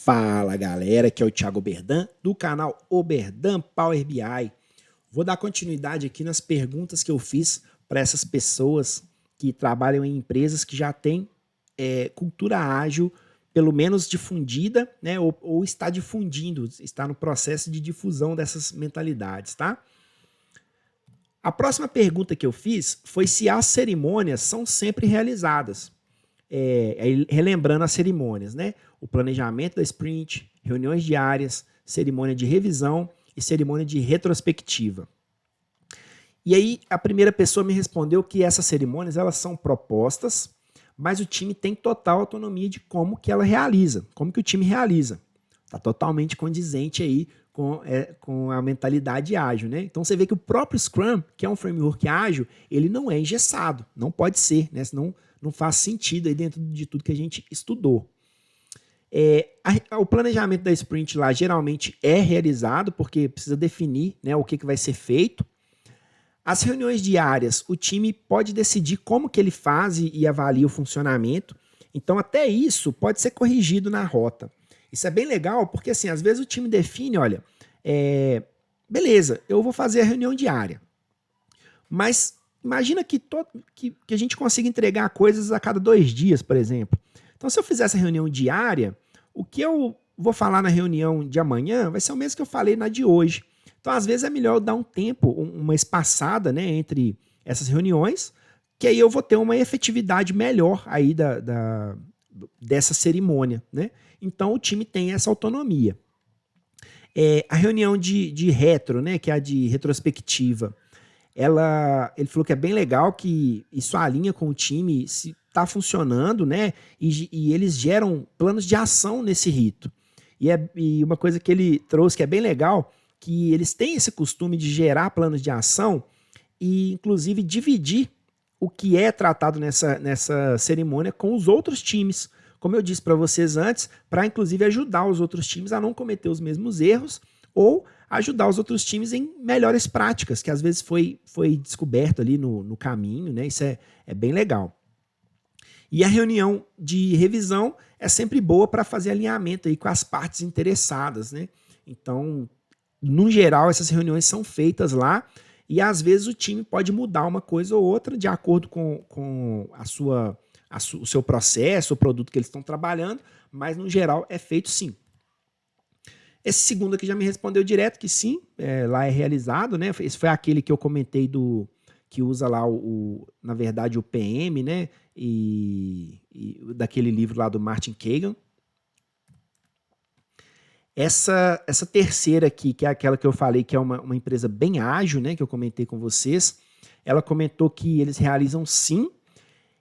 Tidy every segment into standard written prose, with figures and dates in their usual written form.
Fala galera, aqui é o Thiago Oberdan do canal Oberdan Power BI. Vou dar continuidade aqui nas perguntas que eu fiz para essas pessoas que trabalham em empresas que já têm cultura ágil, pelo menos difundida, né, ou está difundindo, está no processo de difusão dessas mentalidades, tá? A próxima pergunta que eu fiz foi se as cerimônias são sempre realizadas. Relembrando as cerimônias, né? O planejamento da sprint, reuniões diárias, cerimônia de revisão e cerimônia de retrospectiva. E aí a primeira pessoa me respondeu que essas cerimônias elas são propostas, mas o time tem total autonomia de como que ela realiza, como que o time realiza. Está totalmente condizente aí com a mentalidade ágil, né? Então você vê que o próprio Scrum, que é um framework ágil, ele não é engessado, não pode ser, né? Senão não faz sentido aí dentro de tudo que a gente estudou. O planejamento da sprint lá geralmente é realizado porque precisa definir, né, o que vai ser feito. As reuniões diárias, o time pode decidir como que ele faz e avalia o funcionamento. Então até isso pode ser corrigido na rota. Isso é bem legal porque assim, às vezes o time define, olha, beleza, eu vou fazer a reunião diária, mas imagina que a gente consiga entregar coisas a cada 2 dias, por exemplo. Então, se eu fizer essa reunião diária, o que eu vou falar na reunião de amanhã vai ser o mesmo que eu falei na de hoje. Então, às vezes, é melhor eu dar um tempo, uma espaçada, né, entre essas reuniões, que aí eu vou ter uma efetividade melhor aí dessa cerimônia, né? Então, o time tem essa autonomia. A reunião de retro, né, que é a de retrospectiva, ele falou que é bem legal, que isso alinha com o time, se está funcionando, né? E eles geram planos de ação nesse rito. E uma coisa que ele trouxe que é bem legal, que eles têm esse costume de gerar planos de ação e, inclusive, dividir o que é tratado nessa cerimônia com os outros times. Como eu disse para vocês antes, para, inclusive, ajudar os outros times a não cometer os mesmos erros ou ajudar os outros times em melhores práticas, que às vezes foi descoberto ali no caminho, né? Isso é bem legal. E a reunião de revisão é sempre boa para fazer alinhamento aí com as partes interessadas, né? Então, no geral, essas reuniões são feitas lá e às vezes o time pode mudar uma coisa ou outra de acordo com o seu processo, o produto que eles estão trabalhando, mas no geral é feito sim. Esse segundo aqui já me respondeu direto que sim, lá é realizado, né? Esse foi aquele que eu comentei que usa lá na verdade o PM, né? E daquele livro lá do Martin Kagan. Essa terceira aqui, que é aquela que eu falei que é uma empresa bem ágil, né? Que eu comentei com vocês. Ela comentou que eles realizam sim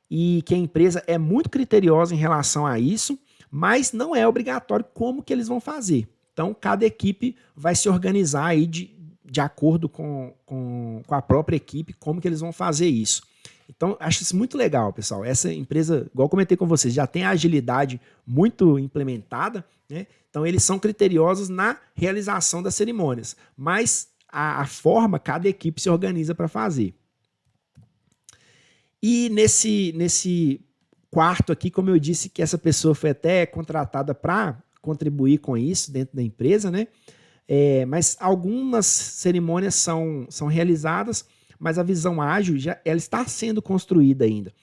e que a empresa é muito criteriosa em relação a isso, mas não é obrigatório como que eles vão fazer. Então, cada equipe vai se organizar aí de acordo com a própria equipe, como que eles vão fazer isso. Então, acho isso muito legal, pessoal. Essa empresa, igual eu comentei com vocês, já tem a agilidade muito implementada, né? Então, eles são criteriosos na realização das cerimônias, mas a forma, cada equipe se organiza para fazer. E nesse quarto aqui, como eu disse que essa pessoa foi até contratada para contribuir com isso dentro da empresa, né? Mas algumas cerimônias são realizadas, mas a visão ágil ela está sendo construída ainda.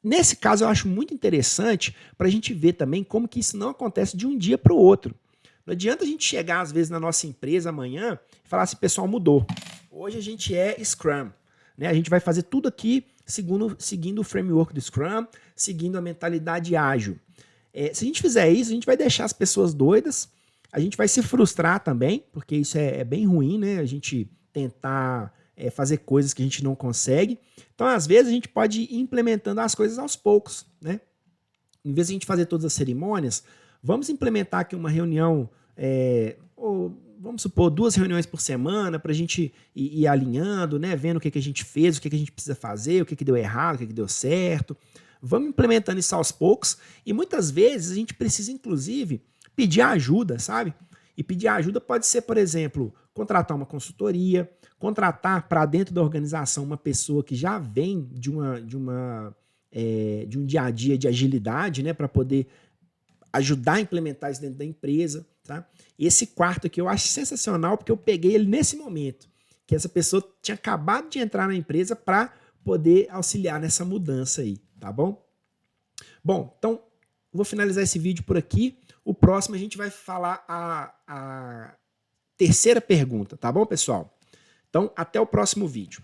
Nesse caso, eu acho muito interessante para a gente ver também como que isso não acontece de um dia para o outro. Não adianta a gente chegar, às vezes, na nossa empresa amanhã e falar assim, pessoal, mudou. Hoje a gente é Scrum, né? A gente vai fazer tudo aqui seguindo o framework do Scrum, seguindo a mentalidade ágil. Se a gente fizer isso, a gente vai deixar as pessoas doidas, a gente vai se frustrar também, porque isso é bem ruim, né? A gente tentar fazer coisas que a gente não consegue. Então, às vezes, a gente pode ir implementando as coisas aos poucos, né? Em vez de a gente fazer todas as cerimônias, vamos implementar aqui uma reunião, ou vamos supor, 2 reuniões por semana, para a gente ir alinhando, né? Vendo o que a gente fez, o que a gente precisa fazer, o que deu errado, o que deu certo. Vamos implementando isso aos poucos e muitas vezes a gente precisa, inclusive, pedir ajuda, sabe? E pedir ajuda pode ser, por exemplo, contratar uma consultoria, contratar para dentro da organização uma pessoa que já vem de um dia a dia de agilidade, né? Para poder ajudar a implementar isso dentro da empresa, tá? Esse quarto aqui eu acho sensacional porque eu peguei ele nesse momento, que essa pessoa tinha acabado de entrar na empresa para poder auxiliar nessa mudança aí, tá bom? Bom, então vou finalizar esse vídeo por aqui. O próximo a gente vai falar a terceira pergunta, tá bom, pessoal? Então, até o próximo vídeo.